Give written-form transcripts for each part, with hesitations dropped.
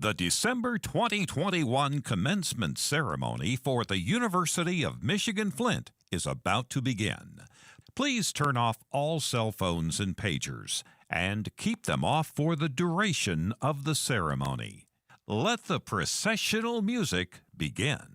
The December 2021 commencement ceremony for the University of Michigan-Flint is about to begin. Please turn off all cell phones and pagers and keep them off for the duration of the ceremony. Let the processional music begin.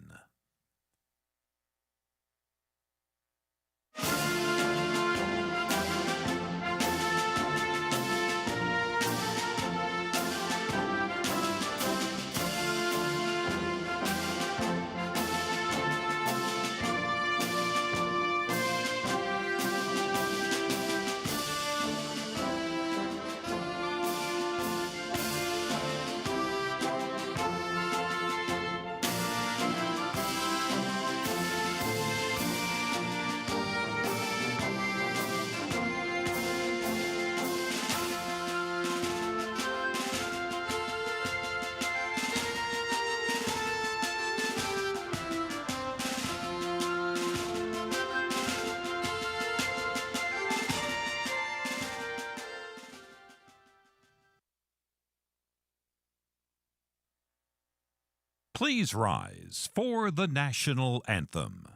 Please rise for the national anthem.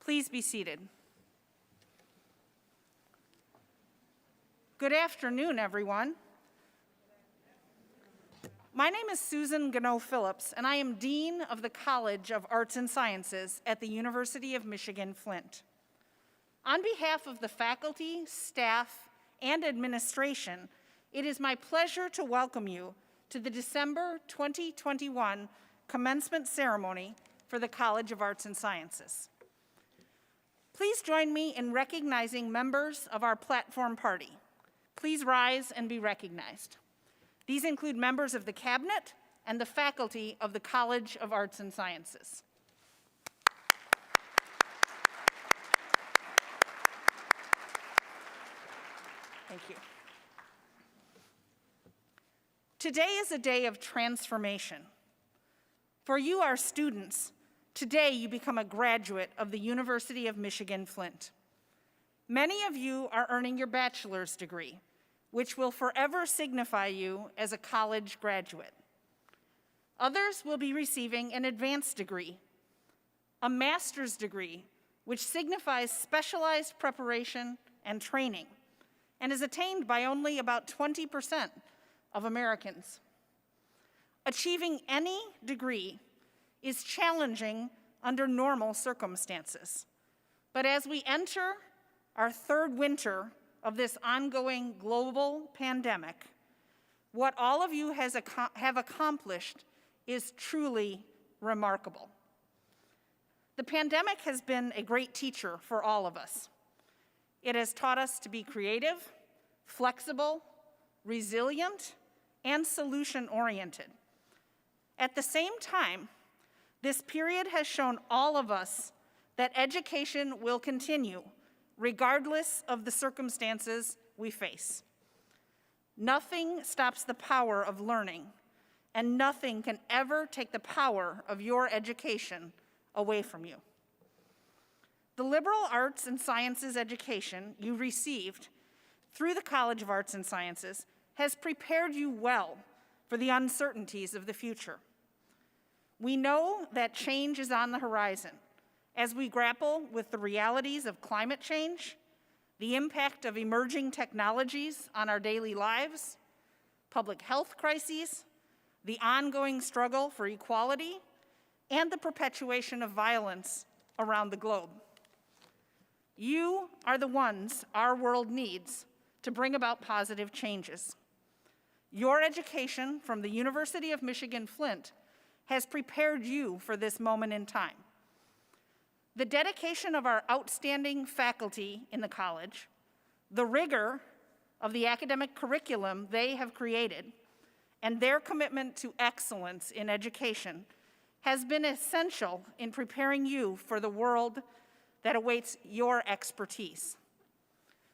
Please be seated. Good afternoon, everyone. My name is Susan Gano-Phillips, and I am Dean of the College of Arts and Sciences at the University of Michigan-Flint. On behalf of the faculty, staff, and administration, it is my pleasure to welcome you to the December 2021 commencement ceremony for the College of Arts and Sciences. Please join me in recognizing members of our platform party. Please rise and be recognized. These include members of the cabinet and the faculty of the College of Arts and Sciences. Thank you. Today is a day of transformation. For you, our students, today you become a graduate of the University of Michigan-Flint. Many of you are earning your bachelor's degree, which will forever signify you as a college graduate. Others will be receiving an advanced degree, a master's degree, which signifies specialized preparation and training, and is attained by only about 20% of Americans. Achieving any degree is challenging under normal circumstances. But as we enter our third winter of this ongoing global pandemic, what all of you have accomplished is truly remarkable. The pandemic has been a great teacher for all of us. It has taught us to be creative, flexible, resilient, and solution-oriented. At the same time, this period has shown all of us that education will continue regardless of the circumstances we face. Nothing stops the power of learning, and nothing can ever take the power of your education away from you. The liberal arts and sciences education you received through the College of Arts and Sciences has prepared you well for the uncertainties of the future. We know that change is on the horizon as we grapple with the realities of climate change, the impact of emerging technologies on our daily lives, public health crises, the ongoing struggle for equality, and the perpetuation of violence around the globe. You are the ones our world needs to bring about positive changes. Your education from the University of Michigan-Flint has prepared you for this moment in time. The dedication of our outstanding faculty in the college, the rigor of the academic curriculum they have created, and their commitment to excellence in education has been essential in preparing you for the world that awaits your expertise.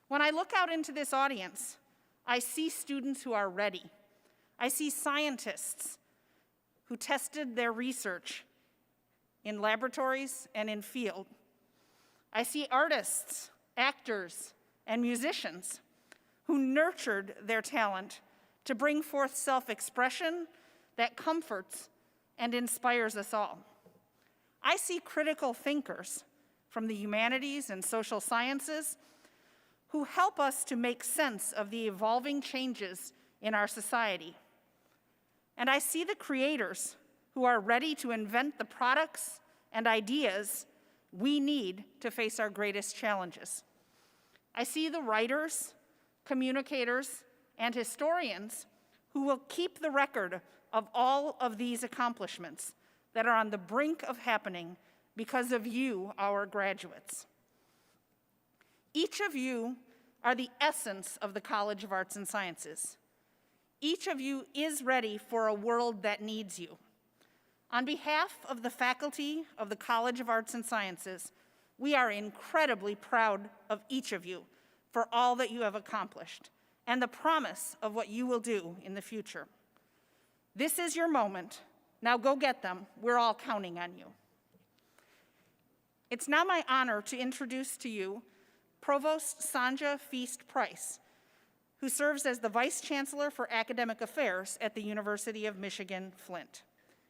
When I look out into this audience, I see students who are ready. I see scientists who tested their research in laboratories and in field. I see artists, actors, and musicians who nurtured their talent to bring forth self-expression that comforts and inspires us all. I see critical thinkers from the humanities and social sciences who help us to make sense of the evolving changes in our society. And I see the creators who are ready to invent the products and ideas we need to face our greatest challenges. I see the writers, communicators, and historians who will keep the record of all of these accomplishments that are on the brink of happening because of you, our graduates. Each of you are the essence of the College of Arts and Sciences. Each of you is ready for a world that needs you. On behalf of the faculty of the College of Arts and Sciences, we are incredibly proud of each of you for all that you have accomplished and the promise of what you will do in the future. This is your moment. Now go get them. We're all counting on you. It's now my honor to introduce to you Provost Sanja Feast-Price, who serves as the Vice Chancellor for Academic Affairs at the University of Michigan-Flint.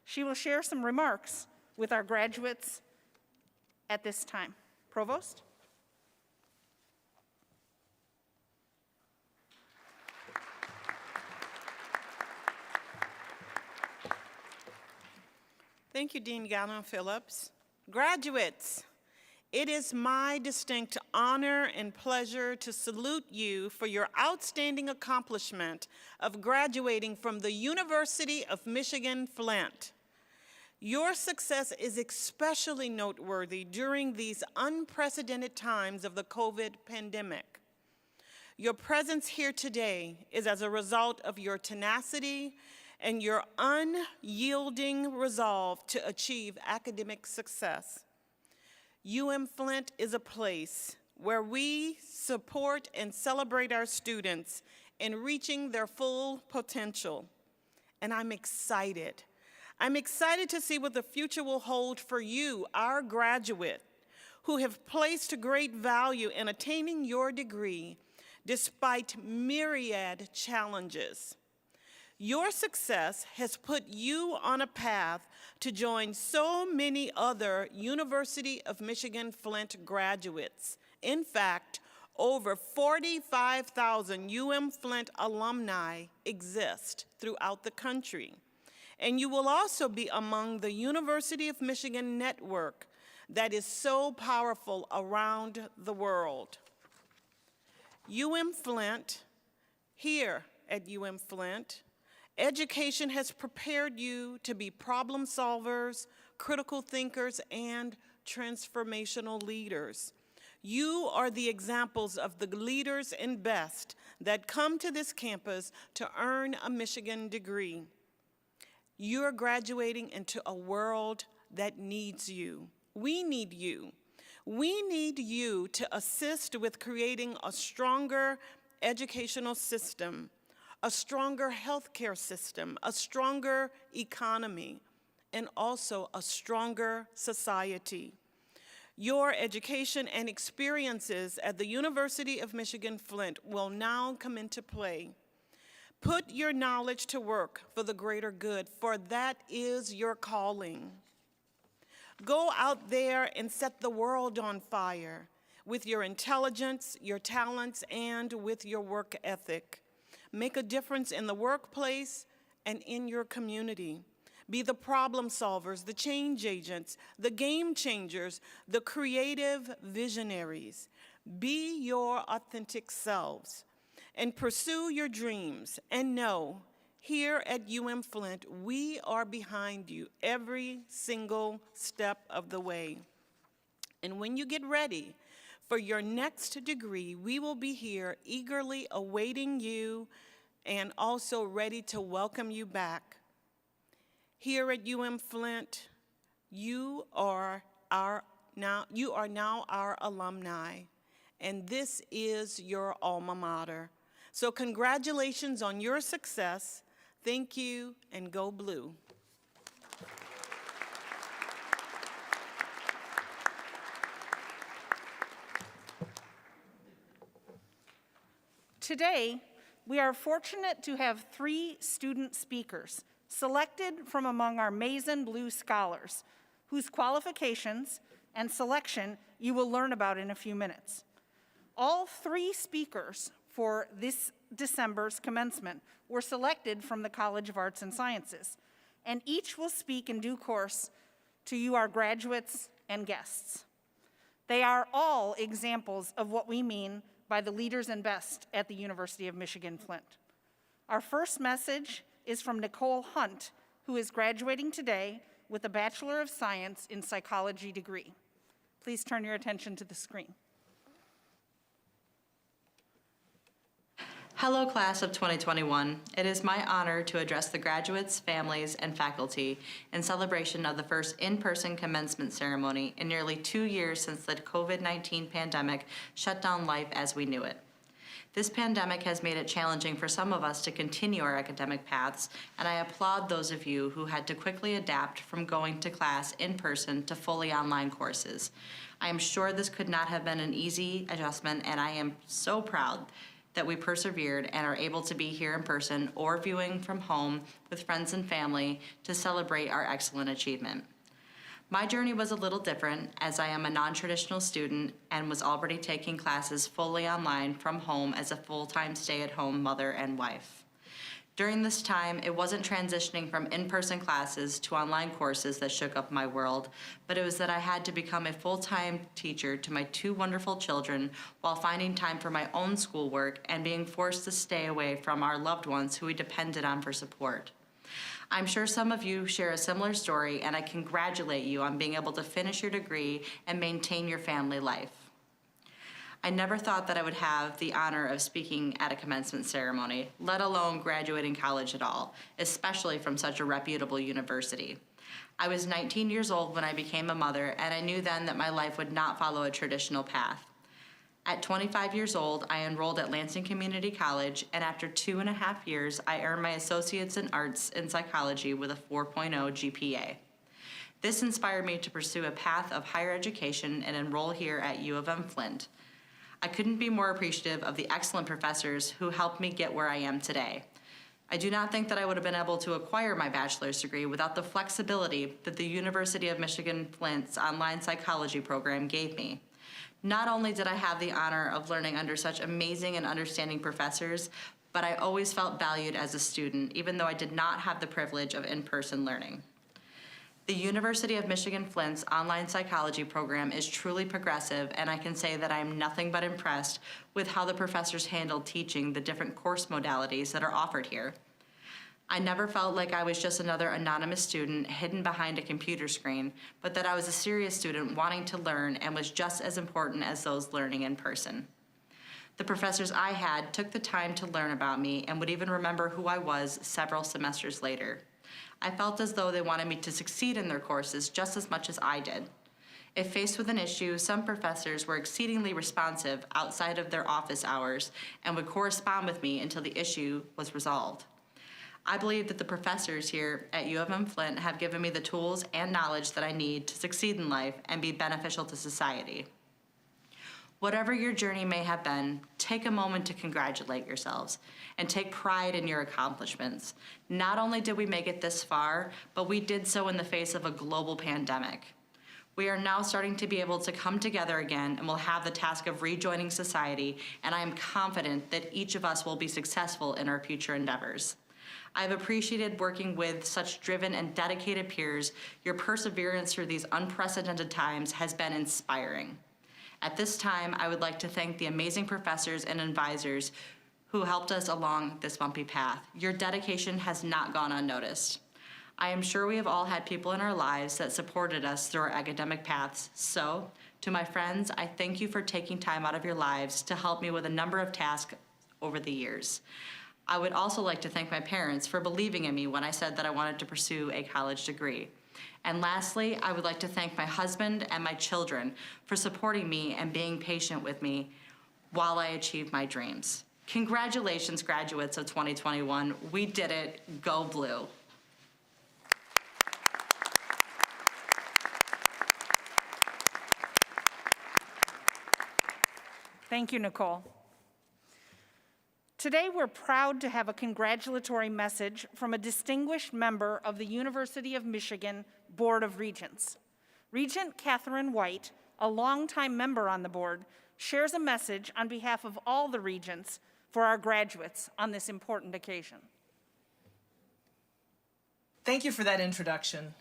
She will share some remarks with our graduates at this time. Provost? Thank you, Dean Gallon-Phillips. Graduates, it is my distinct honor and pleasure to salute you for your outstanding accomplishment of graduating from the University of Michigan-Flint. Your success is especially noteworthy during these unprecedented times of the COVID pandemic. Your presence here today is as a result of your tenacity and your unyielding resolve to achieve academic success. UM-Flint is a place where we support and celebrate our students in reaching their full potential. And I'm excited. I'm excited to see what the future will hold for you, our graduate, who have placed great value in attaining your degree despite myriad challenges. Your success has put you on a path to join so many other University of Michigan-Flint graduates. In fact, over 45,000 UM-Flint alumni exist throughout the country. And you will also be among the University of Michigan network that is so powerful around the world. UM-Flint, here at UM-Flint, education has prepared you to be problem solvers, critical thinkers, and transformational leaders. You are the examples of the leaders and best that come to this campus to earn a Michigan degree. You're graduating into a world that needs you. We need you. We need you to assist with creating a stronger educational system, a stronger healthcare system, a stronger economy, and also a stronger society. Your education and experiences at the University of Michigan-Flint will now come into play. Put your knowledge to work for the greater good, for that is your calling. Go out there and set the world on fire with your intelligence, your talents, and with your work ethic. Make a difference in the workplace and in your community. Be the problem solvers, the change agents, the game changers, the creative visionaries. Be your authentic selves and pursue your dreams. And know, here at UM-Flint, we are behind you every single step of the way. And when you get ready for your next degree, we will be here eagerly awaiting you and also ready to welcome you back. Here at UM-Flint, you are now our alumni, and this is your alma mater. So congratulations on your success. Thank you, and go blue. Today, we are fortunate to have 3 student speakers selected from among our Mason Blue Scholars, whose qualifications and selection you will learn about in a few minutes. All 3 speakers for this December's commencement were selected from the College of Arts and Sciences, and each will speak in due course to you, our graduates and guests. They are all examples of what we mean by the leaders and best at the University of Michigan-Flint. Our first message is from Nicole Hunt, who is graduating today with a Bachelor of Science in Psychology degree. Please turn your attention to the screen. Hello, class of 2021. It is my honor to address the graduates, families, and faculty in celebration of the first in-person commencement ceremony in nearly 2 years since the COVID-19 pandemic shut down life as we knew it. This pandemic has made it challenging for some of us to continue our academic paths, and I applaud those of you who had to quickly adapt from going to class in person to fully online courses. I am sure this could not have been an easy adjustment, and I am so proud that we persevered and are able to be here in person or viewing from home with friends and family to celebrate our excellent achievement. My journey was a little different, as I am a non-traditional student and was already taking classes fully online from home as a full-time stay-at-home mother and wife. During this time, it wasn't transitioning from in-person classes to online courses that shook up my world, but it was that I had to become a full-time teacher to my 2 wonderful children while finding time for my own schoolwork and being forced to stay away from our loved ones who we depended on for support. I'm sure some of you share a similar story, and I congratulate you on being able to finish your degree and maintain your family life. I never thought that I would have the honor of speaking at a commencement ceremony, let alone graduating college at all, especially from such a reputable university. I was 19 years old when I became a mother, and I knew then that my life would not follow a traditional path. At 25 years old, I enrolled at Lansing Community College, and after 2.5 years, I earned my Associates in Arts in Psychology with a 4.0 GPA. This inspired me to pursue a path of higher education and enroll here at U of M-Flint. I couldn't be more appreciative of the excellent professors who helped me get where I am today. I do not think that I would have been able to acquire my bachelor's degree without the flexibility that the University of Michigan-Flint's online psychology program gave me. Not only did I have the honor of learning under such amazing and understanding professors, but I always felt valued as a student, even though I did not have the privilege of in-person learning. The University of Michigan-Flint's online psychology program is truly progressive, and I can say that I am nothing but impressed with how the professors handled teaching the different course modalities that are offered here. I never felt like I was just another anonymous student hidden behind a computer screen, but that I was a serious student wanting to learn and was just as important as those learning in person. The professors I had took the time to learn about me and would even remember who I was several semesters later. I felt as though they wanted me to succeed in their courses just as much as I did. If faced with an issue, some professors were exceedingly responsive outside of their office hours and would correspond with me until the issue was resolved. I believe that the professors here at UM-Flint have given me the tools and knowledge that I need to succeed in life and be beneficial to society. Whatever your journey may have been, take a moment to congratulate yourselves and take pride in your accomplishments. Not only did we make it this far, but we did so in the face of a global pandemic. We are now starting to be able to come together again and will have the task of rejoining society, and I am confident that each of us will be successful in our future endeavors. I've appreciated working with such driven and dedicated peers. Your perseverance through these unprecedented times has been inspiring. At this time, I would like to thank the amazing professors and advisors who helped us along this bumpy path. Your dedication has not gone unnoticed. I am sure we have all had people in our lives that supported us through our academic paths. So, to my friends, I thank you for taking time out of your lives to help me with a number of tasks over the years. I would also like to thank my parents for believing in me when I said that I wanted to pursue a college degree. And lastly, I would like to thank my husband and my children for supporting me and being patient with me while I achieved my dreams. Congratulations, graduates of 2021. We did it. Go Blue. Thank you, Nicole. Today, we're proud to have a congratulatory message from a distinguished member of the University of Michigan Board of Regents. Regent Catherine White, a longtime member on the board, shares a message on behalf of all the regents for our graduates on this important occasion. Thank you for that introduction.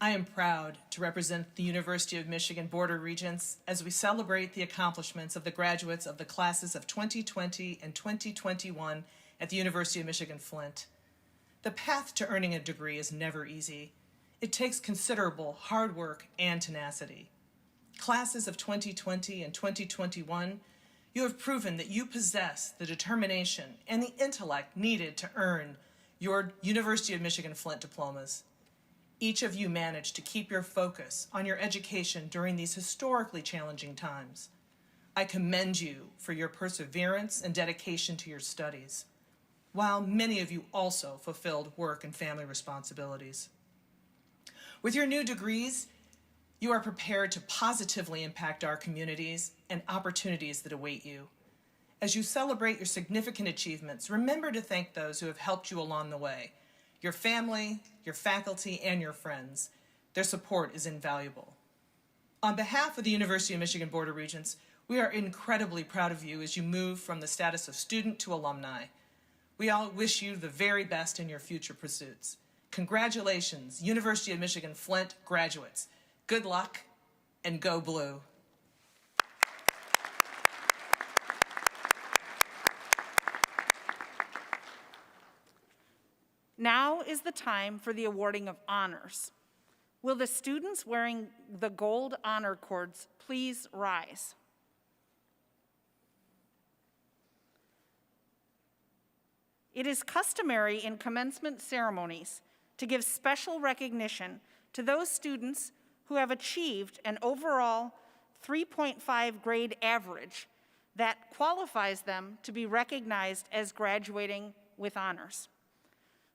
I am proud to represent the University of Michigan Board of Regents as we celebrate the accomplishments of the graduates of the classes of 2020 and 2021 at the University of Michigan-Flint. The path to earning a degree is never easy. It takes considerable hard work and tenacity. Classes of 2020 and 2021, you have proven that you possess the determination and the intellect needed to earn your University of Michigan-Flint diplomas. Each of you managed to keep your focus on your education during these historically challenging times. I commend you for your perseverance and dedication to your studies, while many of you also fulfilled work and family responsibilities. With your new degrees, you are prepared to positively impact our communities and opportunities that await you. As you celebrate your significant achievements, remember to thank those who have helped you along the way. Your family, your faculty, and your friends. Their support is invaluable. On behalf of the University of Michigan Board of Regents, we are incredibly proud of you as you move from the status of student to alumni. We all wish you the very best in your future pursuits. Congratulations, University of Michigan-Flint graduates. Good luck, and go Blue. Now is the time for the awarding of honors. Will the students wearing the gold honor cords please rise? It is customary in commencement ceremonies to give special recognition to those students who have achieved an overall 3.5 grade average that qualifies them to be recognized as graduating with honors.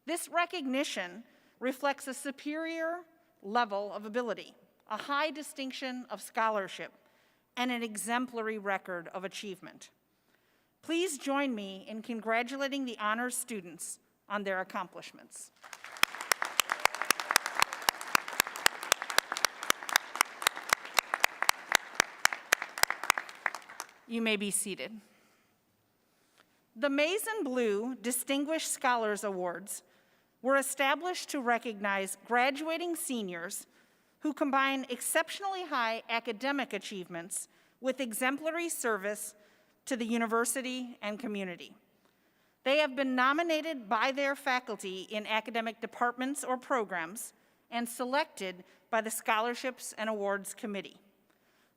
This recognition reflects a superior level of ability, a high distinction of scholarship, and an exemplary record of achievement. Please join me in congratulating the honors students on their accomplishments. You may be seated. The Maize and Blue Distinguished Scholars Awards were established to recognize graduating seniors who combine exceptionally high academic achievements with exemplary service to the university and community. They have been nominated by their faculty in academic departments or programs and selected by the Scholarships and Awards Committee.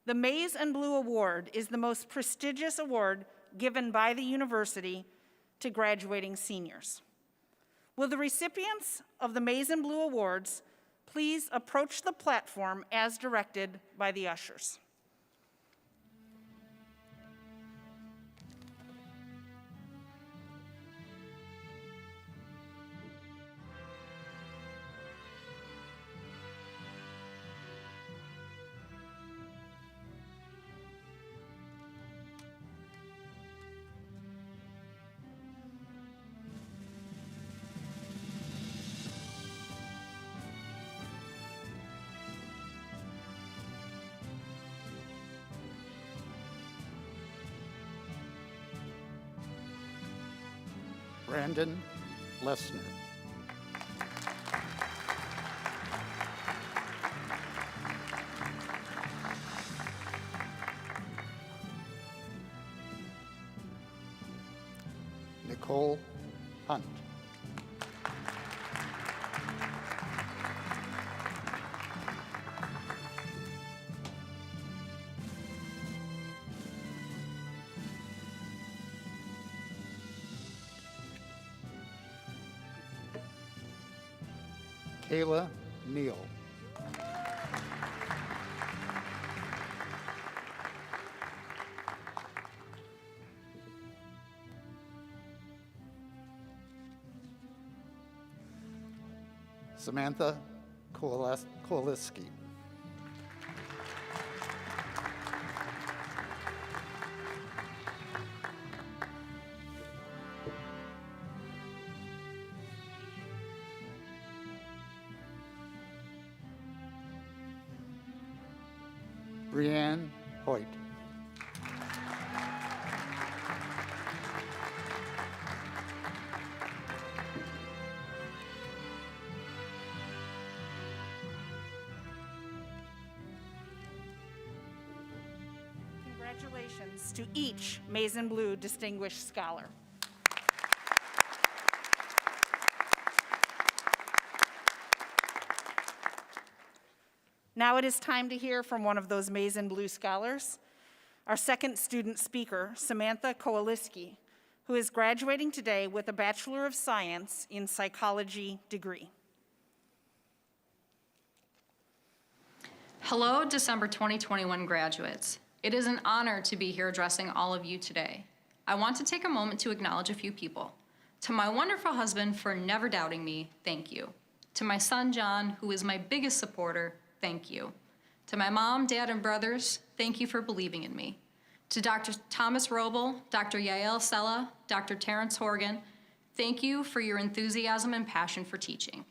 The Maize and Blue Award is the most prestigious award given by the university to graduating seniors. Will the recipients of the Maize and Blue Awards please approach the platform as directed by the ushers? Brandon Lessner. Nicole Hunt. Kayla Neal. Samantha Kowaliski. Brianne Hoyt. Congratulations to each Maize and Blue Distinguished Scholar. Now it is time to hear from one of those Maize and Blue Scholars, our second student speaker, Samantha Kowaliski, who is graduating today with a Bachelor of Science in Psychology degree. Hello, December 2021 graduates. It is an honor to be here addressing all of you today. I want to take a moment to acknowledge a few people. To my wonderful husband for never doubting me, thank you. To my son, John, who is my biggest supporter, thank you. To my mom, dad, and brothers, thank you for believing in me. To Dr. Thomas Robel, Dr. Yael Sella, Dr. Terrence Horgan, thank you for your enthusiasm and passion for teaching.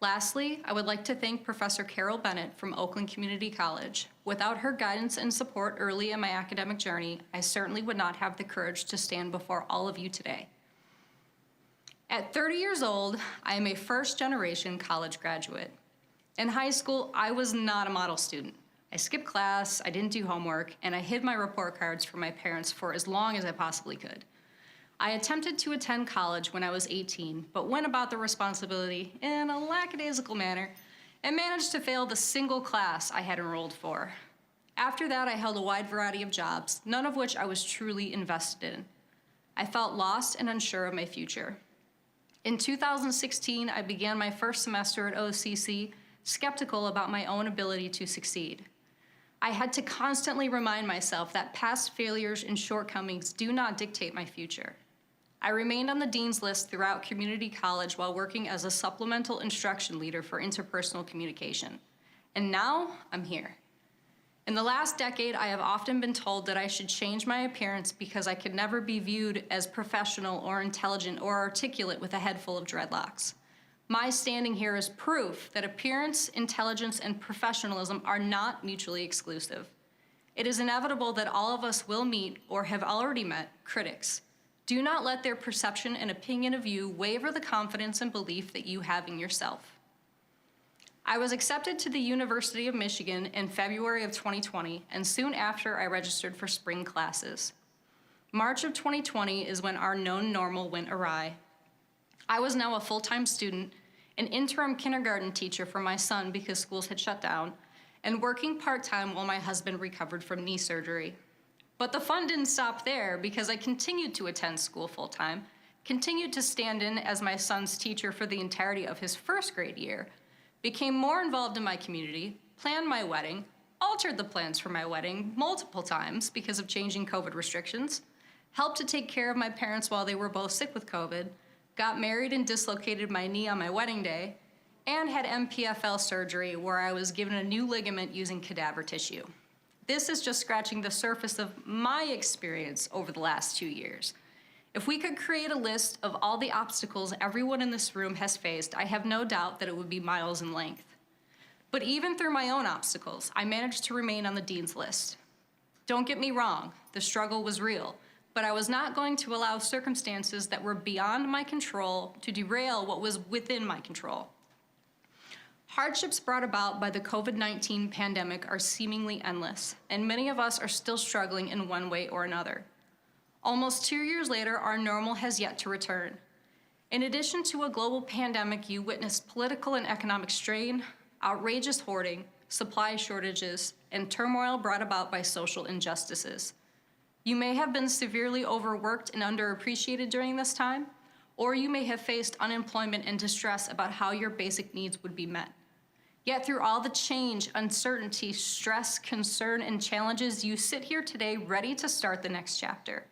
Lastly, I would like to thank Professor Carol Bennett from Oakland Community College. Without her guidance and support early in my academic journey, I certainly would not have the courage to stand before all of you today. At 30 years old, I am a first-generation college graduate. In high school, I was not a model student. I skipped class, I didn't do homework, and I hid my report cards from my parents for as long as I possibly could. I attempted to attend college when I was 18, but went about the responsibility in a lackadaisical manner and managed to fail the single class I had enrolled for. After that, I held a wide variety of jobs, none of which I was truly invested in. I felt lost and unsure of my future. In 2016, I began my first semester at OCC, skeptical about my own ability to succeed. I had to constantly remind myself that past failures and shortcomings do not dictate my future. I remained on the dean's list throughout community college while working as a supplemental instruction leader for interpersonal communication. And now I'm here. In the last decade, I have often been told that I should change my appearance because I could never be viewed as professional or intelligent or articulate with a head full of dreadlocks. My standing here is proof that appearance, intelligence, and professionalism are not mutually exclusive. It is inevitable that all of us will meet, or have already met, critics. Do not let their perception and opinion of you waver the confidence and belief that you have in yourself. I was accepted to the University of Michigan in February of 2020, and soon after I registered for spring classes. March of 2020 is when our known normal went awry. I was now a full-time student, an interim kindergarten teacher for my son because schools had shut down, and working part-time while my husband recovered from knee surgery. But the fun didn't stop there because I continued to attend school full-time, continued to stand in as my son's teacher for the entirety of his first grade year, became more involved in my community, planned my wedding, altered the plans for my wedding multiple times because of changing COVID restrictions, helped to take care of my parents while they were both sick with COVID, got married and dislocated my knee on my wedding day, and had MPFL surgery where I was given a new ligament using cadaver tissue. This is just scratching the surface of my experience over the last 2 years. If we could create a list of all the obstacles everyone in this room has faced, I have no doubt that it would be miles in length. But even through my own obstacles, I managed to remain on the dean's list. Don't get me wrong, the struggle was real, but I was not going to allow circumstances that were beyond my control to derail what was within my control. Hardships brought about by the COVID-19 pandemic are seemingly endless, and many of us are still struggling in one way or another. Almost 2 years later, our normal has yet to return. In addition to a global pandemic, you witnessed political and economic strain, outrageous hoarding, supply shortages, and turmoil brought about by social injustices. You may have been severely overworked and underappreciated during this time, or you may have faced unemployment and distress about how your basic needs would be met. Yet through all the change, uncertainty, stress, concern, and challenges, you sit here today ready to start the next chapter.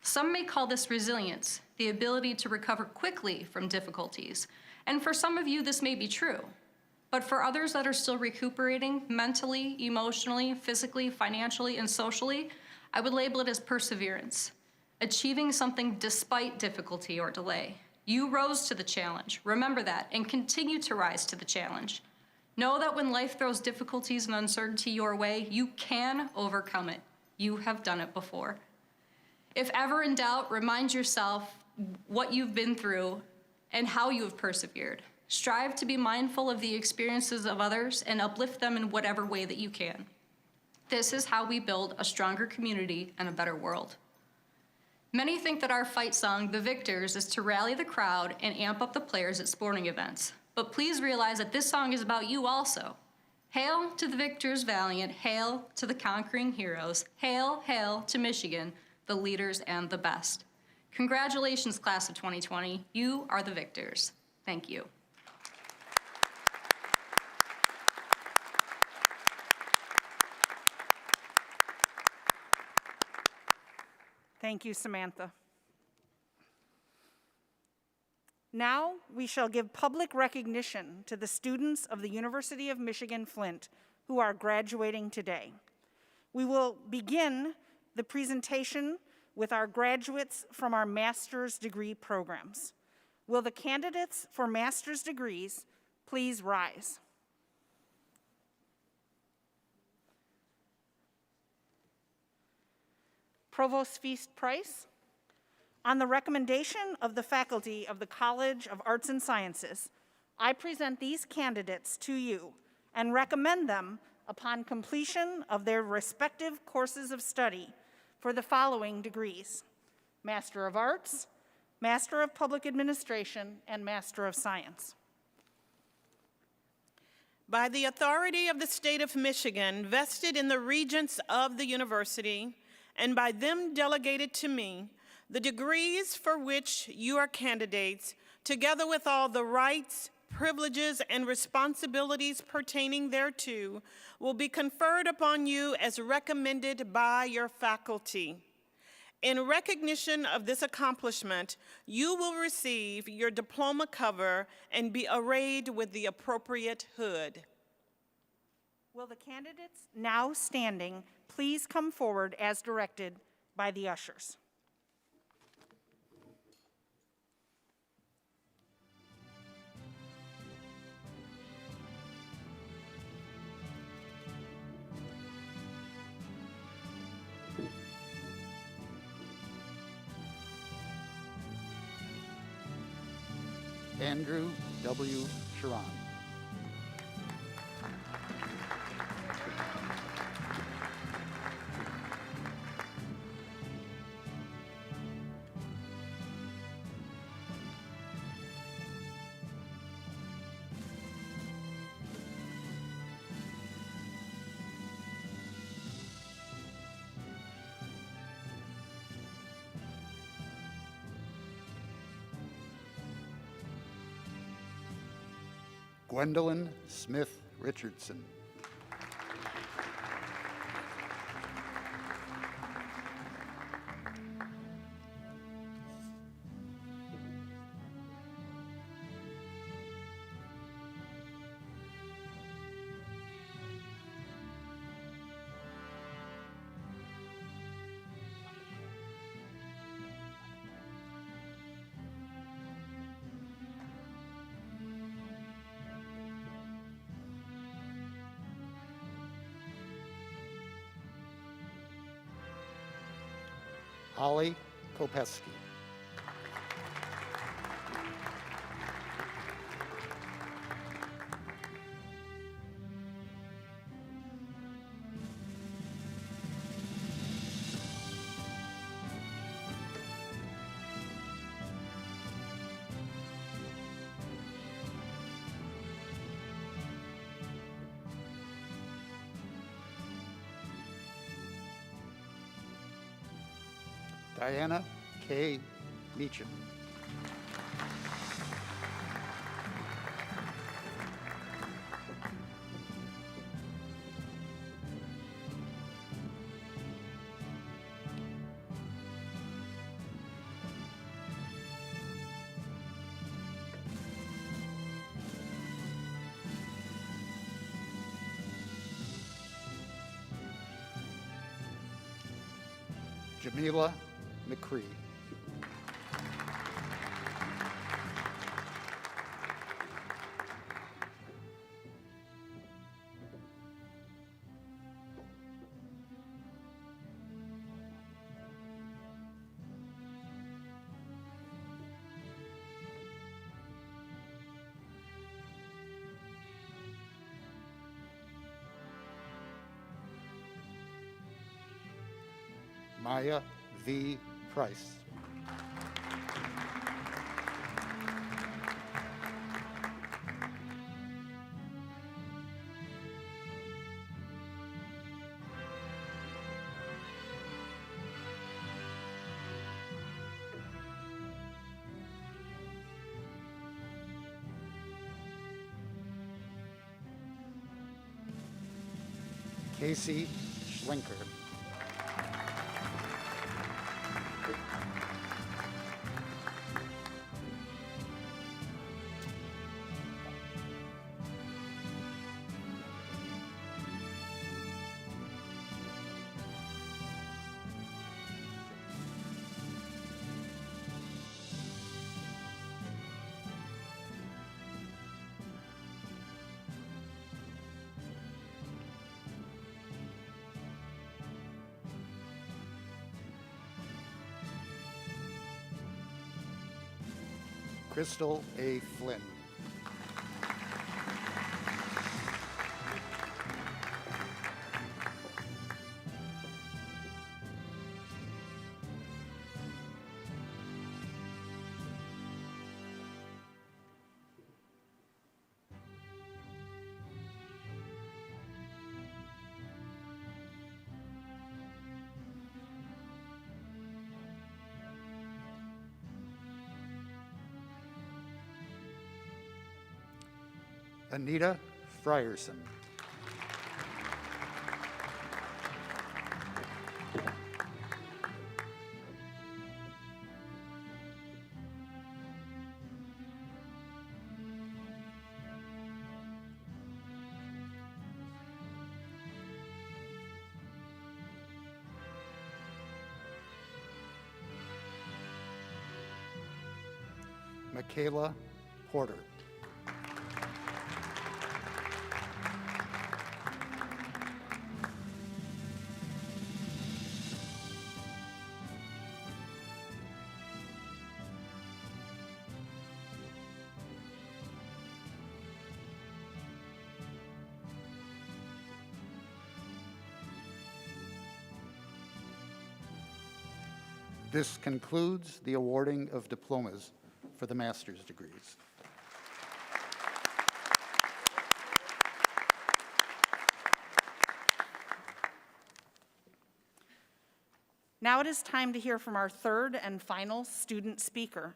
Some may call this resilience, the ability to recover quickly from difficulties. And for some of you, this may be true. But for others that are still recuperating mentally, emotionally, physically, financially, and socially, I would label it as perseverance, achieving something despite difficulty or delay. You rose to the challenge. Remember that, and continue to rise to the challenge. Know that when life throws difficulties and uncertainty your way, you can overcome it. You have done it before. If ever in doubt, remind yourself what you've been through and how you have persevered. Strive to be mindful of the experiences of others and uplift them in whatever way that you can. This is how we build a stronger community and a better world. Many think that our fight song, The Victors, is to rally the crowd and amp up the players at sporting events. But please realize that this song is about you also. Hail to the victors valiant, hail to the conquering heroes, hail, hail to Michigan, the leaders and the best. Congratulations, class of 2020. You are the victors. Thank you. Thank you, Samantha. Now we shall give public recognition to the students of the University of Michigan-Flint who are graduating today. We will begin the presentation with our graduates from our master's degree programs. Will the candidates for master's degrees please rise? Provost Feast Price. On the recommendation of the faculty of the College of Arts and Sciences, I present these candidates to you and recommend them upon completion of their respective courses of study for the following degrees: Master of Arts, Master of Public Administration, and Master of Science. By the authority of the state of Michigan, vested in the regents of the university, and by them delegated to me, the degrees for which you are candidates, together with all the rights, privileges, and responsibilities pertaining thereto, will be conferred upon you as recommended by your faculty. In recognition of this accomplishment, you will receive your diploma cover and be arrayed with the appropriate hood. Will the candidates now standing please come forward as directed by the ushers? Andrew W. Sharon. Gwendolyn Smith Richardson. Holly Kopeski. Diana K. Meacham. Jamila McCree. Maya V. Price. Casey Schlinker. Crystal A. Flynn. Anita Frierson. Michaela Porter. This concludes the awarding of diplomas for the master's degrees. Now it is time to hear from our third and final student speaker,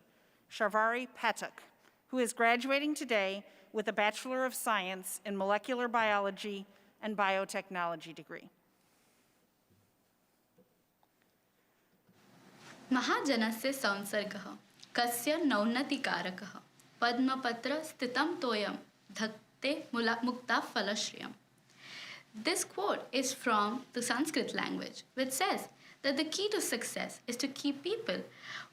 Sharvari Patak, who is graduating today with a Bachelor of Science in Molecular Biology and Biotechnology degree. महाजनस्य संसर्गः कस्य नौन्नतिकारकः पद्मपत्र स्थितं तोयं धत्ते मुक्ता फलश्रियम्. This quote is from the Sanskrit language, which says that the key to success is to keep people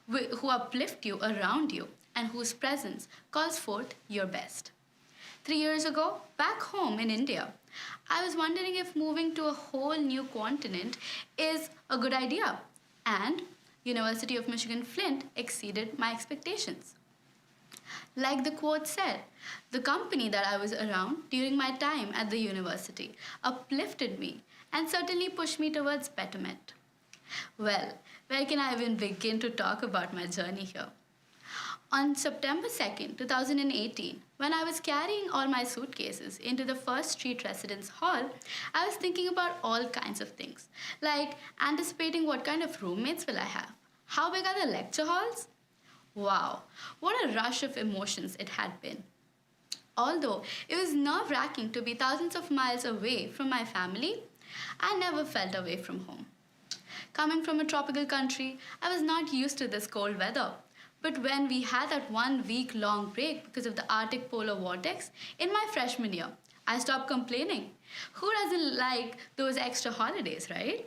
who uplift you around you and whose presence calls forth your best. 3 years ago, back home in India, I was wondering if moving to a whole new continent is a good idea. And University of Michigan-Flint exceeded my expectations. Like the quote said, the company that I was around during my time at the university uplifted me and certainly pushed me towards betterment. Well, where can I even begin to talk about my journey here? On September 2nd, 2018, when I was carrying all my suitcases into the First Street Residence Hall, I was thinking about all kinds of things, like anticipating what kind of roommates will I have? How big are the lecture halls? Wow, what a rush of emotions it had been. Although it was nerve-wracking to be thousands of miles away from my family, I never felt away from home. Coming from a tropical country, I was not used to this cold weather. But when we had that 1 week-long break because of the Arctic polar vortex in my freshman year, I stopped complaining. Who doesn't like those extra holidays, right?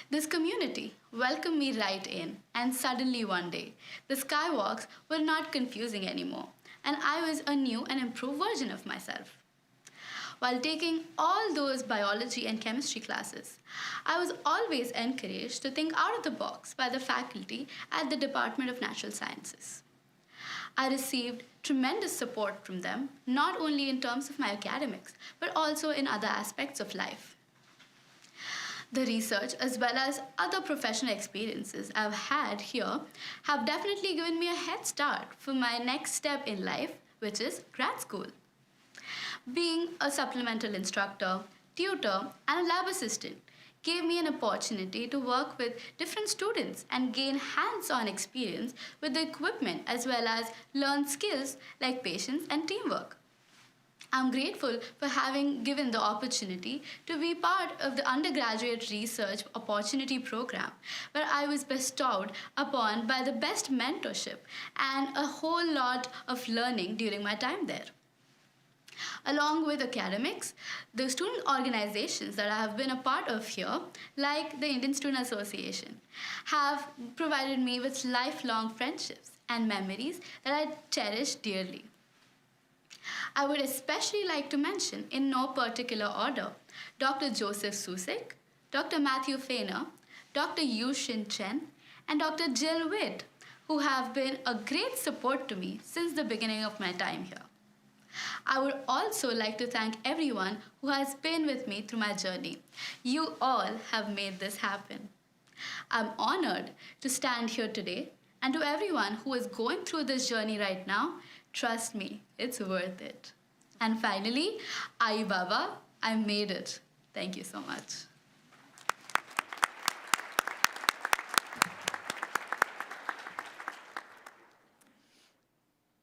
This community welcomed me right in, and suddenly one day, the skywalks were not confusing anymore, and I was a new and improved version of myself. While taking all those biology and chemistry classes, I was always encouraged to think out of the box by the faculty at the Department of Natural Sciences. I received tremendous support from them, not only in terms of my academics, but also in other aspects of life. The research, as well as other professional experiences I've had here, have definitely given me a head start for my next step in life, which is grad school. Being a supplemental instructor, tutor, and a lab assistant gave me an opportunity to work with different students and gain hands-on experience with the equipment, as well as learn skills like patience and teamwork. I'm grateful for having given the opportunity to be part of the undergraduate research opportunity program, where I was bestowed upon by the best mentorship and a whole lot of learning during my time there. Along with academics, the student organizations that I have been a part of here, like the Indian Student Association, have provided me with lifelong friendships and memories that I cherish dearly. I would especially like to mention, in no particular order, Dr. Joseph Susik, Dr. Matthew Feiner, Dr. Yu Shin Chen, and Dr. Jill Witt, who have been a great support to me since the beginning of my time here. I would also like to thank everyone who has been with me through my journey. You all have made this happen. I'm honored to stand here today, and to everyone who is going through this journey right now, trust me, it's worth it. And finally, Ai Baba, I made it. Thank you so much.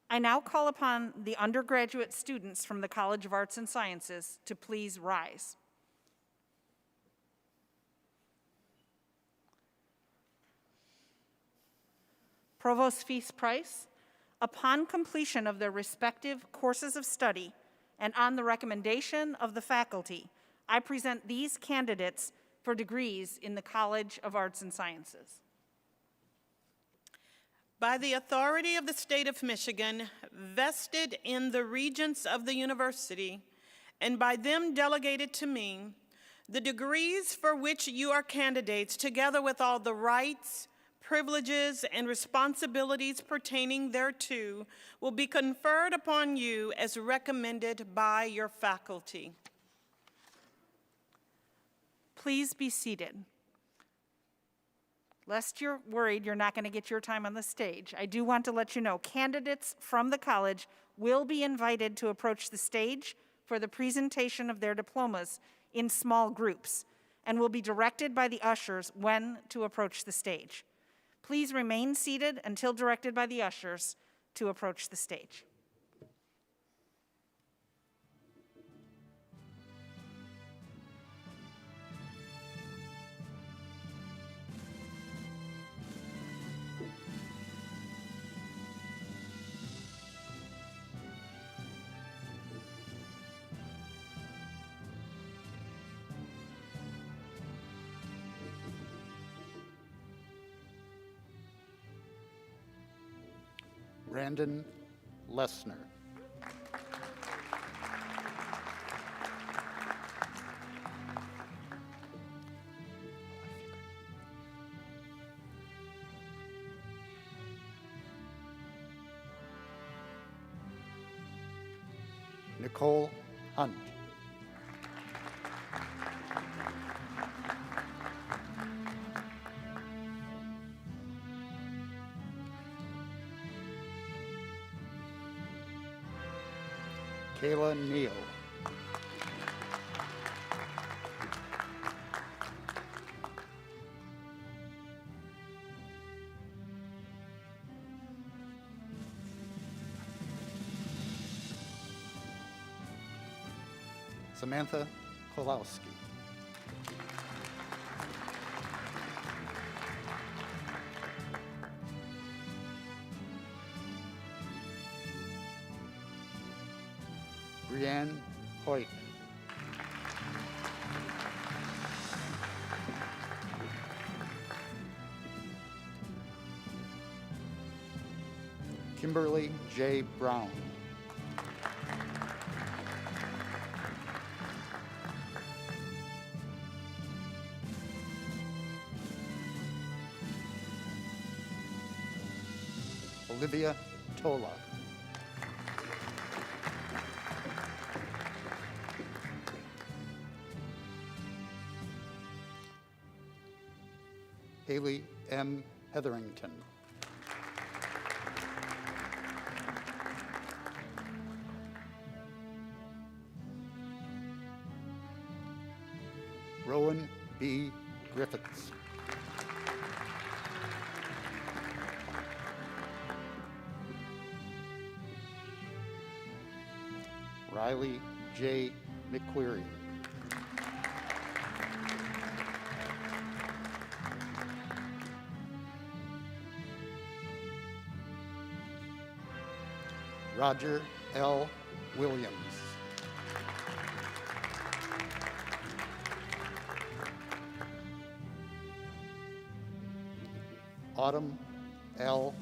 I now call upon the undergraduate students from the College of Arts and Sciences to please rise. Provost Feast Price, upon completion of their respective courses of study and on the recommendation of the faculty, I present these candidates for degrees in the College of Arts and Sciences. By the authority of the state of Michigan, vested in the regents of the university, and by them delegated to me, the degrees for which you are candidates, together with all the rights, privileges, and responsibilities pertaining thereto, will be conferred upon you as recommended by your faculty. Please be seated. Lest you're worried you're not going to get your time on the stage, I do want to let you know candidates from the college will be invited to approach the stage for the presentation of their diplomas in small groups and will be directed by the ushers when to approach the stage. Please remain seated until directed by the ushers to approach the stage. Brandon Lessner. Nicole Hunt. Kayla Neal. Samantha Kolowski. Brianne Hoyt. Kimberly J. Brown. Olivia Tola. Haley M. Hetherington. Rowan B. Griffiths. Riley J. McQuarrie. Roger L. Williams. Autumn L.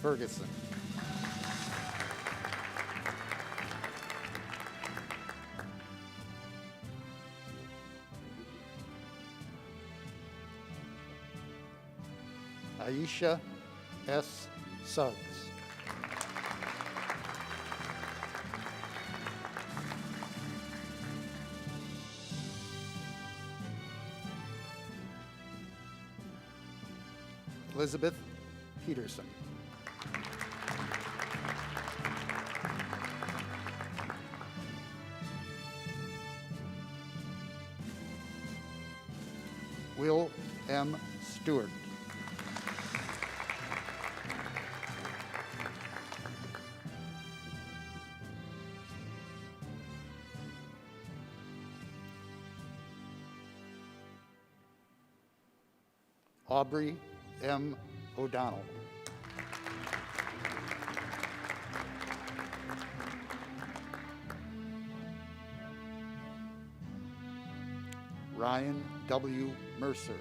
Ferguson. Aisha S. Suggs. Elizabeth Peterson. Will M. Stewart. Aubrey M. O'Donnell. Ryan W. Mercer.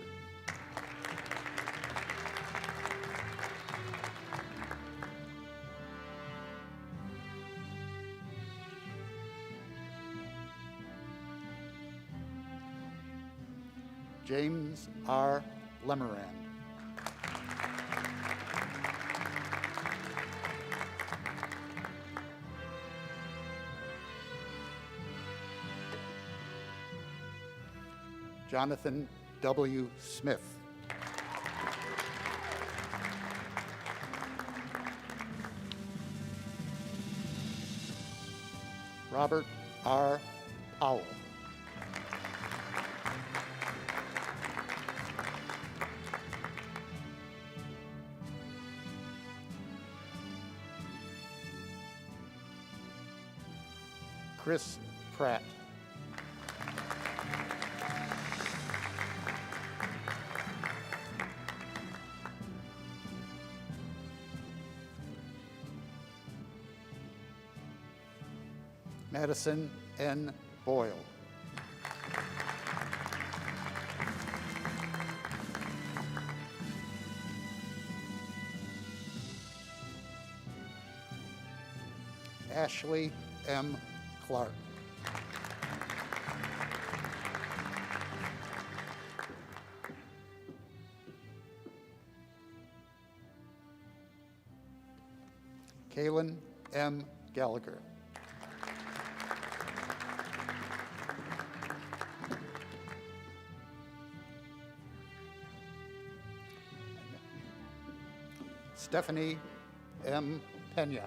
James R. Lemerand. Jonathan W. Smith. Robert R. Powell. Chris Pratt. Madison N. Boyle. Ashley M. Clark. Kaylin M. Gallagher. Stephanie M. Pena.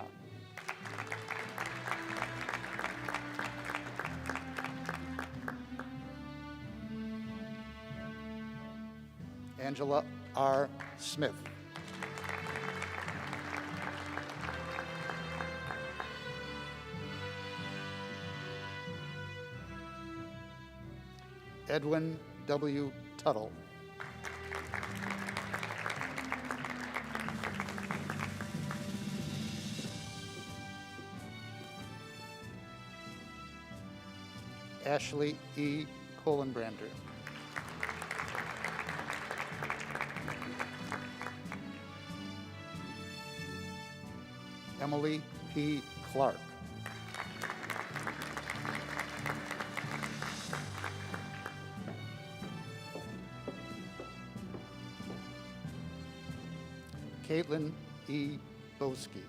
Angela R. Smith. Edwin W. Tuttle. Ashley E. Kohlenbrander. Emily P. Clark. Caitlin E. Boski.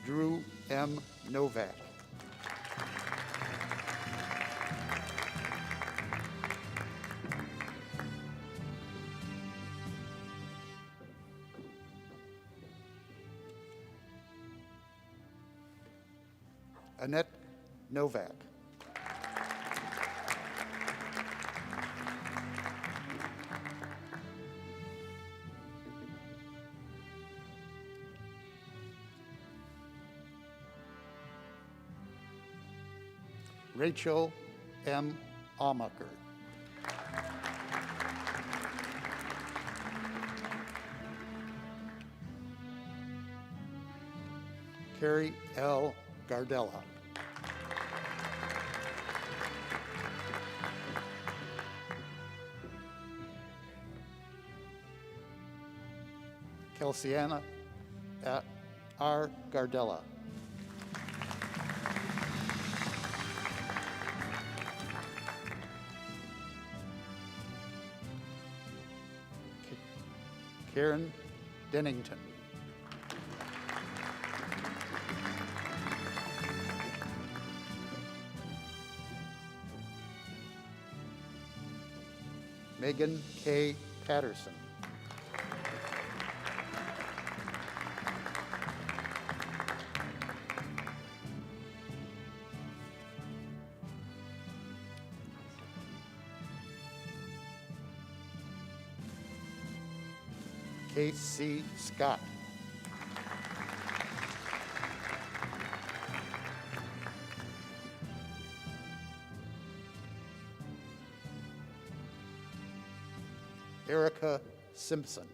Drew M. Novak. Annette Novak. Rachel M. Amacher. Carrie L. Gardella. Kelsiana R. Gardella. Karen Dennington. Megan K. Patterson. K.C. Scott. Erica Simpson.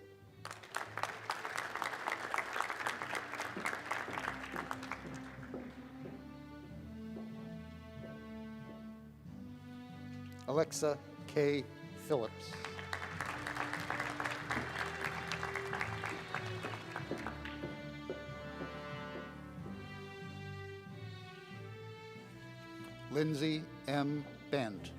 Alexa K. Phillips. Lindsay M. Bent.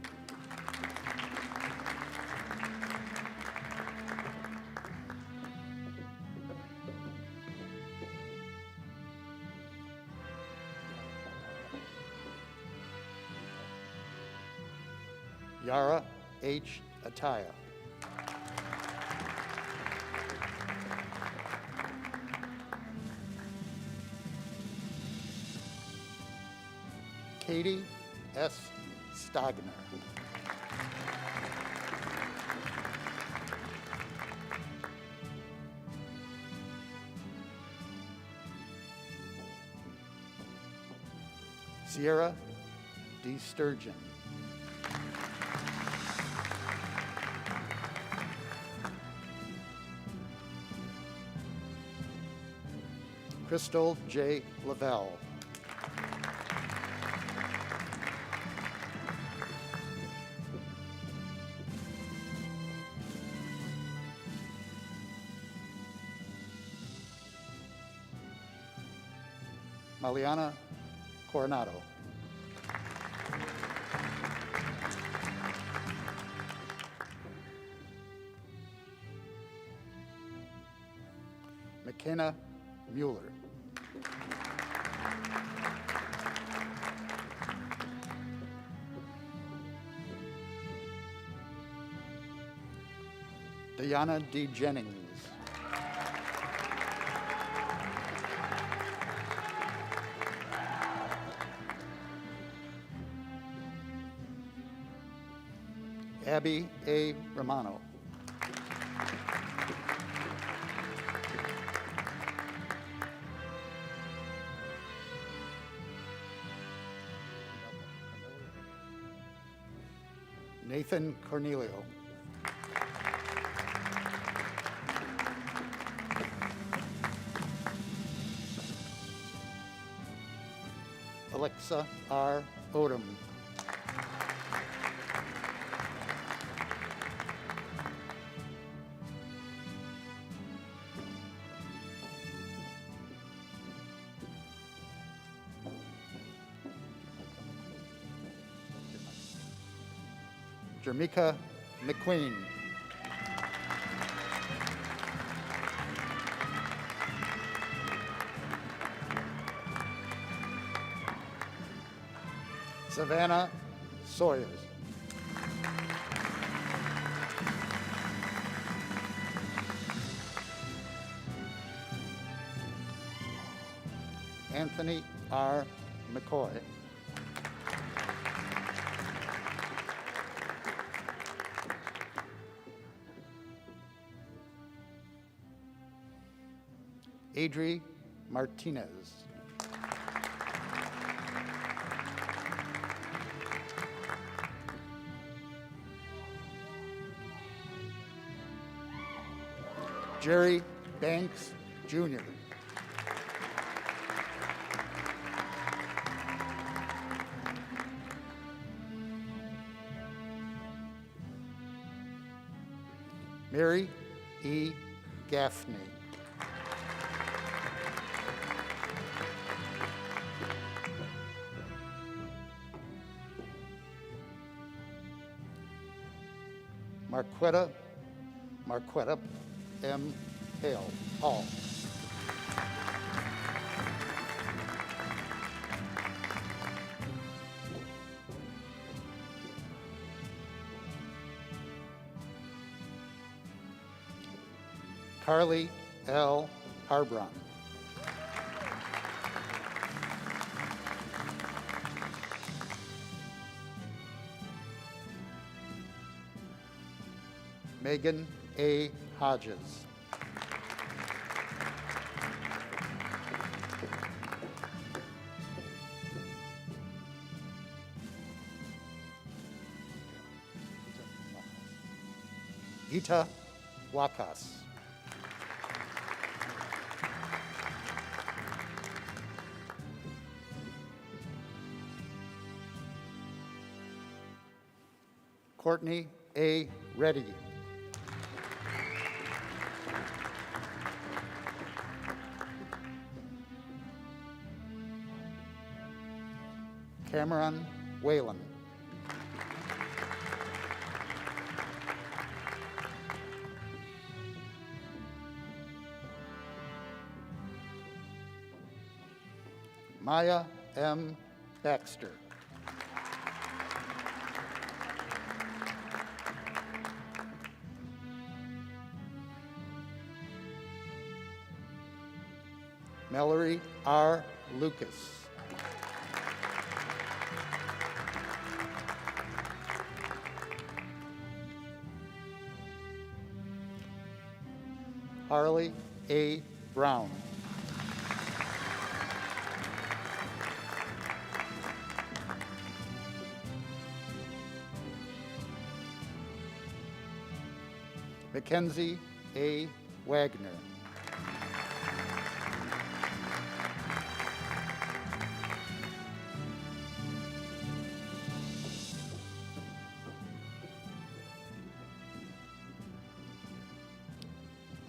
Yara H. Ataya. Katie S. Stagner. Sierra D. Sturgeon. Crystal J. Lavelle. Maliana Coronado. McKenna Mueller. Diana D. Jennings. Abby A. Romano. Nathan Cornelio. Alexa R. Odom. Jermika McQueen. Savannah Sawyers. Anthony R. McCoy. Adri Martinez. Jerry Banks, Jr. Mary E. Gaffney. Marquetta M. Hall. Carly L. Harbron. Megan A. Hodges. Gita Wakas. Courtney A. Reddy. Cameron Whalen. Maya M. Baxter. Mallory R. Lucas. Harley A. Brown. Mackenzie A. Wagner.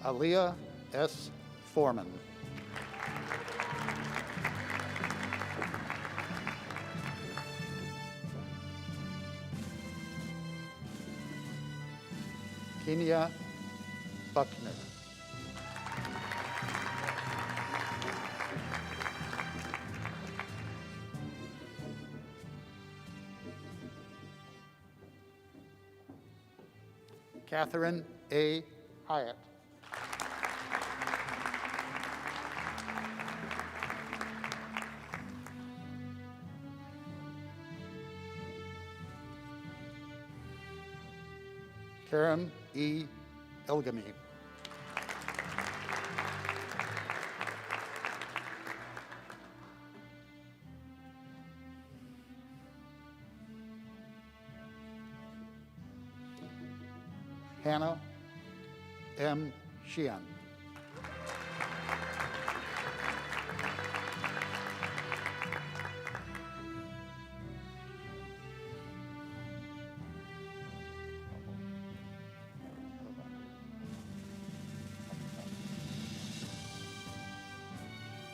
Aaliyah S. Foreman. Kenya Buckner. Catherine A. Hyatt. Karen E. Elgamy. Hannah M. Sheehan.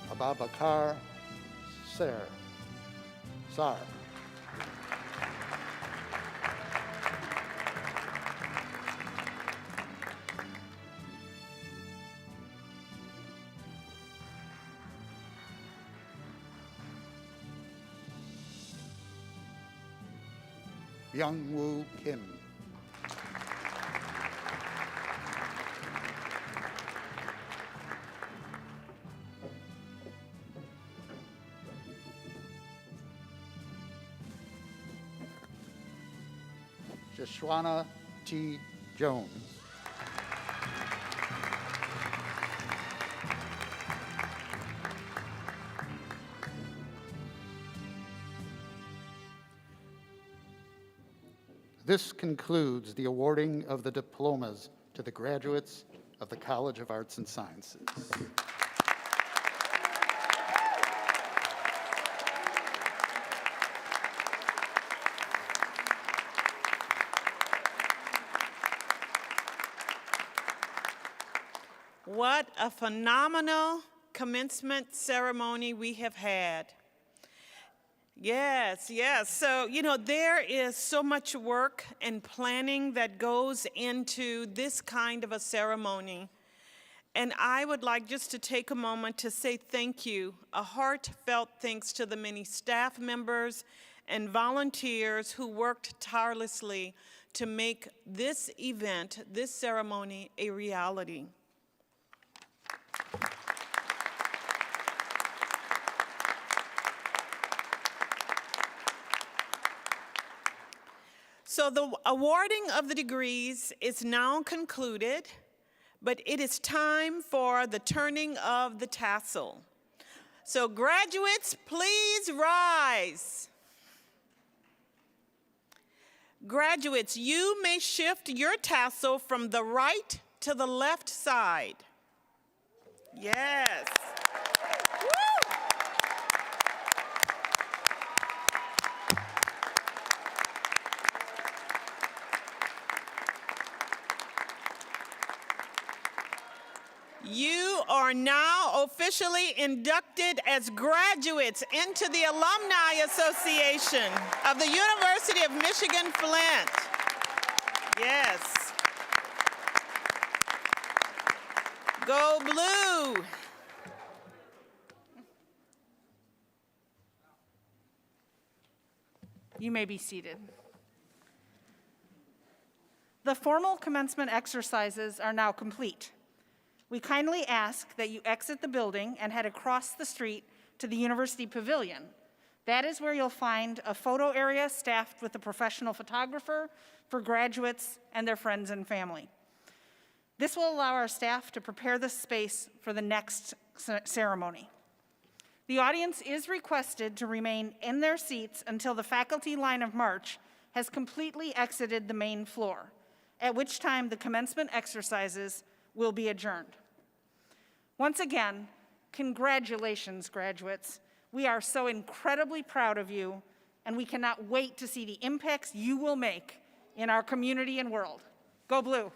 Ababakar Sar. Young Woo Kim. Joshua T. Jones. This concludes the awarding of the diplomas to the graduates of the College of Arts and Sciences. What a phenomenal commencement ceremony we have had. Yes, yes. So, there is so much work and planning that goes into this kind of a ceremony. And I would like just to take a moment to say thank you, a heartfelt thanks to the many staff members and volunteers who worked tirelessly to make this event, this ceremony, a reality. So the awarding of the degrees is now concluded, but it is time for the turning of the tassel. So graduates, please rise. Graduates, you may shift your tassel from the right to the left side. Yes. Woo! You are now officially inducted as graduates into the Alumni Association of the University of Michigan-Flint. Yes. Go Blue. You may be seated. The formal commencement exercises are now complete. We kindly ask that you exit the building and head across the street to the University Pavilion. That is where you'll find a photo area staffed with a professional photographer for graduates and their friends and family. This will allow our staff to prepare the space for the next ceremony. The audience is requested to remain in their seats until the faculty line of march has completely exited the main floor, at which time the commencement exercises will be adjourned. Once again, congratulations, graduates. We are so incredibly proud of you, and we cannot wait to see the impacts you will make in our community and world. Go Blue.